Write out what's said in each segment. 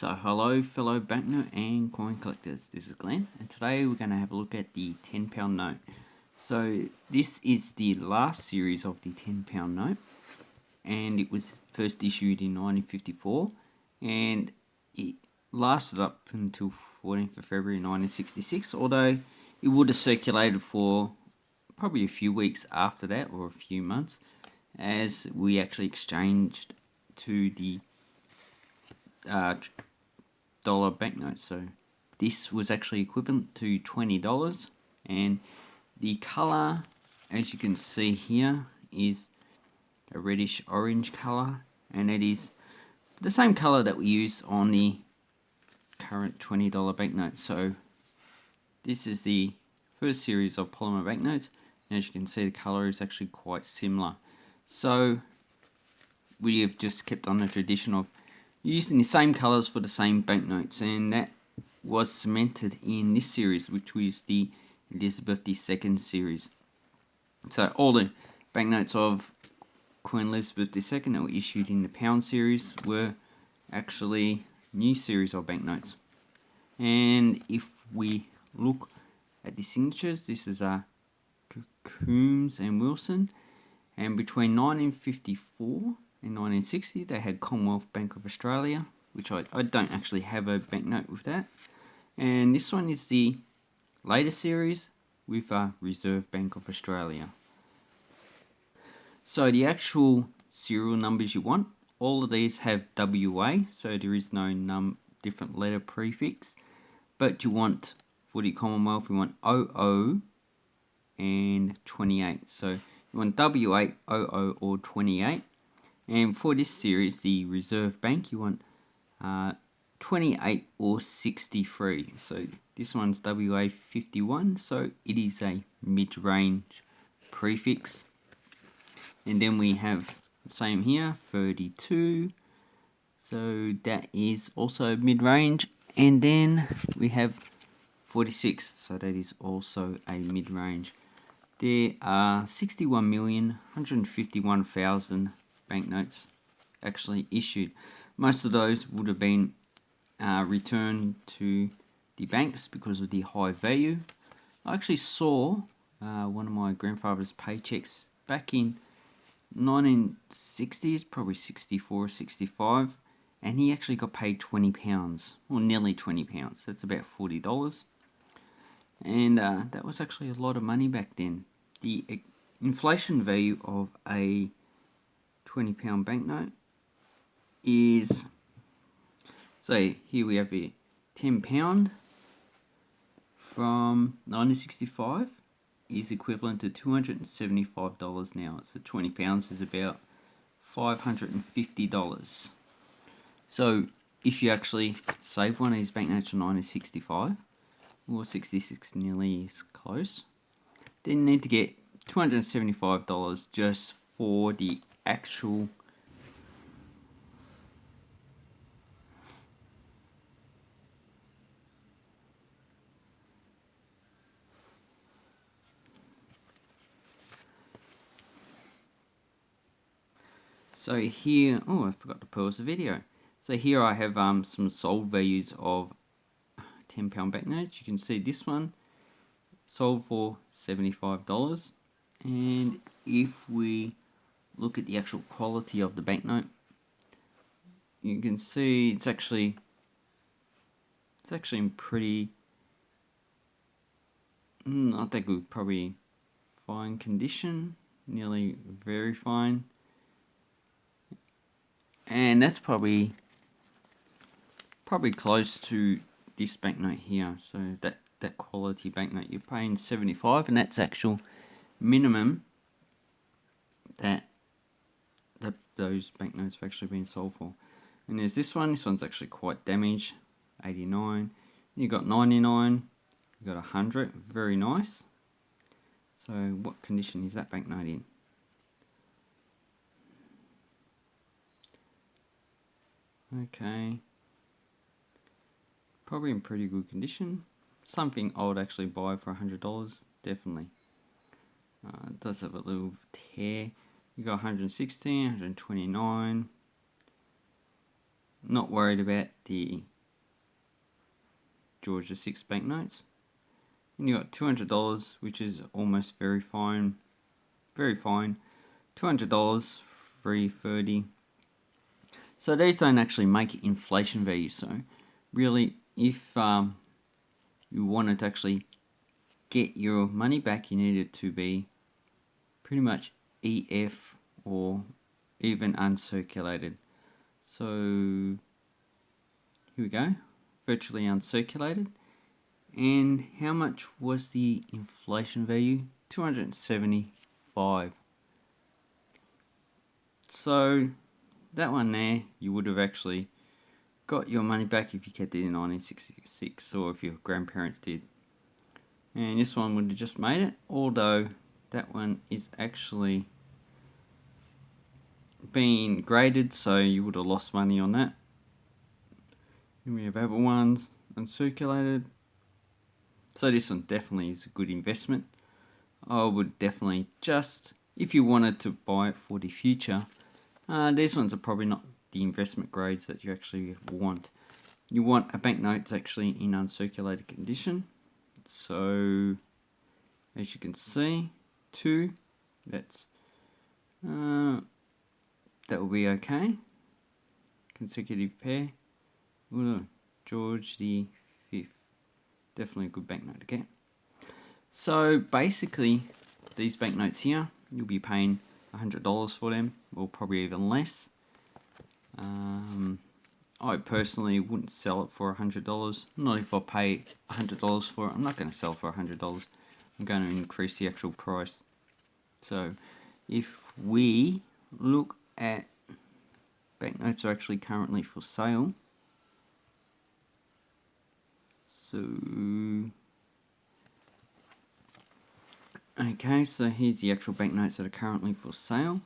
So hello fellow banknote and coin collectors, this is Glenn, and today we're going to have a look at the £10 note. So this is the last series of the £10 note, and it was first issued in 1954, and it lasted up until 14th of February 1966, although it would have circulated for probably a few weeks after that, or a few months, as we actually exchanged to the dollar banknotes. So this was actually equivalent to $20, and the color, as you can see here, is a reddish orange color, and it is the same color that we use on the current $20 banknote. So this is the first series of polymer banknotes, and as you can see, the color is actually quite similar. So we have just kept on the tradition of using the same colors for the same banknotes, and that was cemented in this series, which was the Elizabeth II series. So all the banknotes of Queen Elizabeth II that were issued in the pound series were actually new series of banknotes. And if we look at the signatures, this is Coombs and Wilson, and between 1954 and 1960 they had Commonwealth Bank of Australia, which I don't actually have a banknote with that. And this one is the later series with Reserve Bank of Australia. So the actual serial numbers you want, all of these have WA, so there is no different letter prefix. But you want, for the Commonwealth, you want 00 and 28. So you want W8, 00 or 28. And for this series, the Reserve Bank, you want 28 or 63. So this one's WA 51, so it is a mid-range prefix. And then we have the same here, 32. So that is also mid-range. And then we have 46, so that is also a mid-range. There are 61,151,000 banknotes actually issued. Most of those would have been returned to the banks because of the high value. I actually saw one of my grandfather's paychecks back in 1960s, probably 64 or 65, and he actually got paid £20, or nearly £20. That's about $40. And that was actually a lot of money back then. The inflation value of a £20 banknote is, so here we have a £10 from 1965 is equivalent to $275 now. So £20 is about $550. So if you actually save one of these banknotes from 1965, or 66 nearly is close, then you need to get $275 just for the actual So here, oh, I forgot to pause the video. So here I have some sold values of £10 banknotes. You can see this one sold for $75. And if we look at the actual quality of the banknote, you can see it's actually in pretty, not that good, probably fine condition, nearly very fine. And that's probably close to this banknote here. So that quality banknote, you're paying $75, and that's actual minimum that those banknotes have actually been sold for. And there's this one's actually quite damaged, 89. You got 99, you got 100, very nice. So what condition is that banknote in? Okay, probably in pretty good condition. Something I would actually buy for $100, definitely. It does have a little tear. You got 116, 129. Not worried about the George VI banknotes. And you got $200, which is almost very fine. Very fine. $200, 330. So these don't actually make inflation value. So really, if you wanted to actually get your money back, you need it to be pretty much EF or even uncirculated. So here we go, virtually uncirculated. And how much was the inflation value? 275. So that one there, you would have actually got your money back if you kept it in 1966, or if your grandparents did. And this one would have just made it, although that one is actually being graded, so you would have lost money on that. Then we have other ones, uncirculated. So this one definitely is a good investment. I would definitely just, if you wanted to buy it for the future, these ones are probably not the investment grades that you actually want. You want a banknote that's actually in uncirculated condition. So, as you can see, 2, that will be okay. Consecutive pair. Ooh, George the 5th. Definitely a good banknote to get. So basically, these banknotes here, you'll be paying $100 for them, or probably even less. I personally wouldn't sell it for $100. Not if I pay $100 for it. I'm not going to sell for $100. I'm going to increase the actual price. So if we look at banknotes are actually currently for sale. So okay, so here's the actual banknotes that are currently for sale.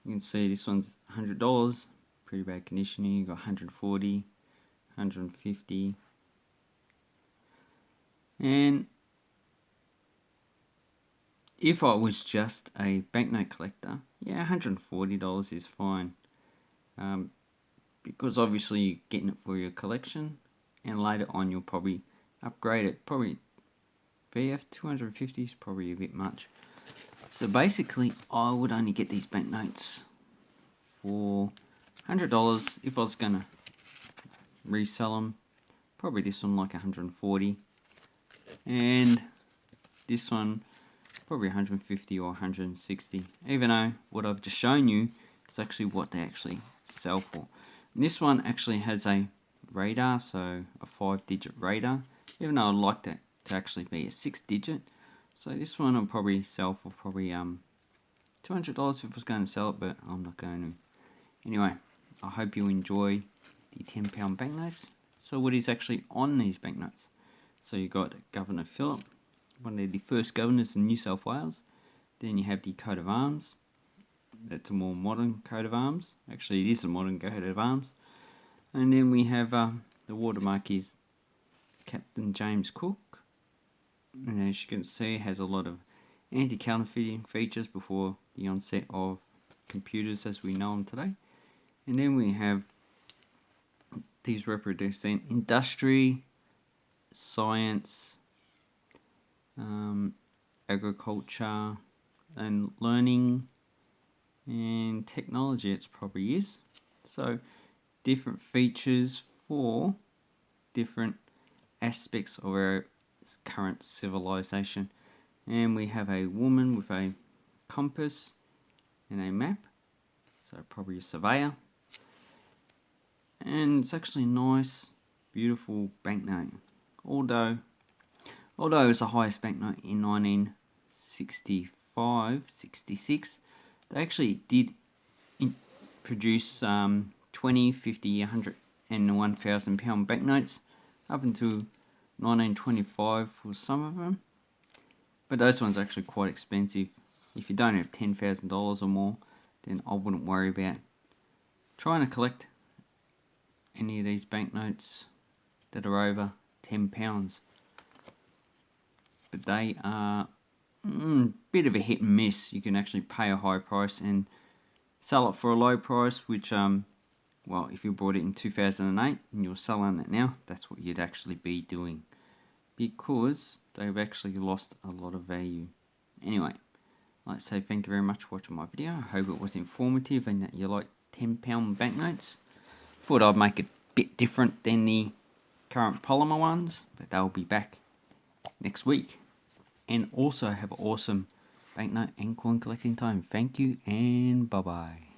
You can see this one's $100, pretty bad condition here. You got 140, 150, and if I was just a banknote collector, yeah, $140 is fine, because obviously you're getting it for your collection, and later on you'll probably upgrade it. Probably VF 250 is probably a bit much. So basically, I would only get these banknotes for $100 if I was gonna resell them. Probably this one like 140, and this one probably 150 or 160. Even though what I've just shown you is actually what they actually sell for. And this one actually has a radar, so a 5-digit radar. Even though I'd like that to actually be a 6-digit. So this one I'll probably sell for probably $200 if I was going to sell it, but I'm not going to. Anyway, I hope you enjoy the £10 banknotes. So what is actually on these banknotes? So you got Governor Phillip, one of the first governors in New South Wales. Then you have the coat of arms. That's a more modern coat of arms. Actually, it is a modern coat of arms. And then we have the watermark is Captain James Cook. And as you can see, it has a lot of anti-counterfeiting features before the onset of computers as we know them today. And then we have these represent industry, science, agriculture, and learning, and technology. It probably is. So different features for different aspects of our current civilization. And we have a woman with a compass and a map, so probably a surveyor. And it's actually a nice, beautiful banknote. Although it was the highest banknote in 1965, 66, they actually did produce 20, 50, 100 and £1,000 banknotes up until 1925 for some of them. But those ones are actually quite expensive. If you don't have $10,000 or more, then I wouldn't worry about trying to collect any of these banknotes that are over £10. But they are a bit of a hit and miss. You can actually pay a high price and sell it for a low price, which well, if you bought it in 2008 and you're selling it now, that's what you'd actually be doing, because they've actually lost a lot of value. Anyway, I'd like to say thank you very much for watching my video. I hope it was informative and that you like £10 banknotes. Thought I'd make it a bit different than the current polymer ones, but they'll be back next week. And also have an awesome banknote and coin collecting time. Thank you and bye bye.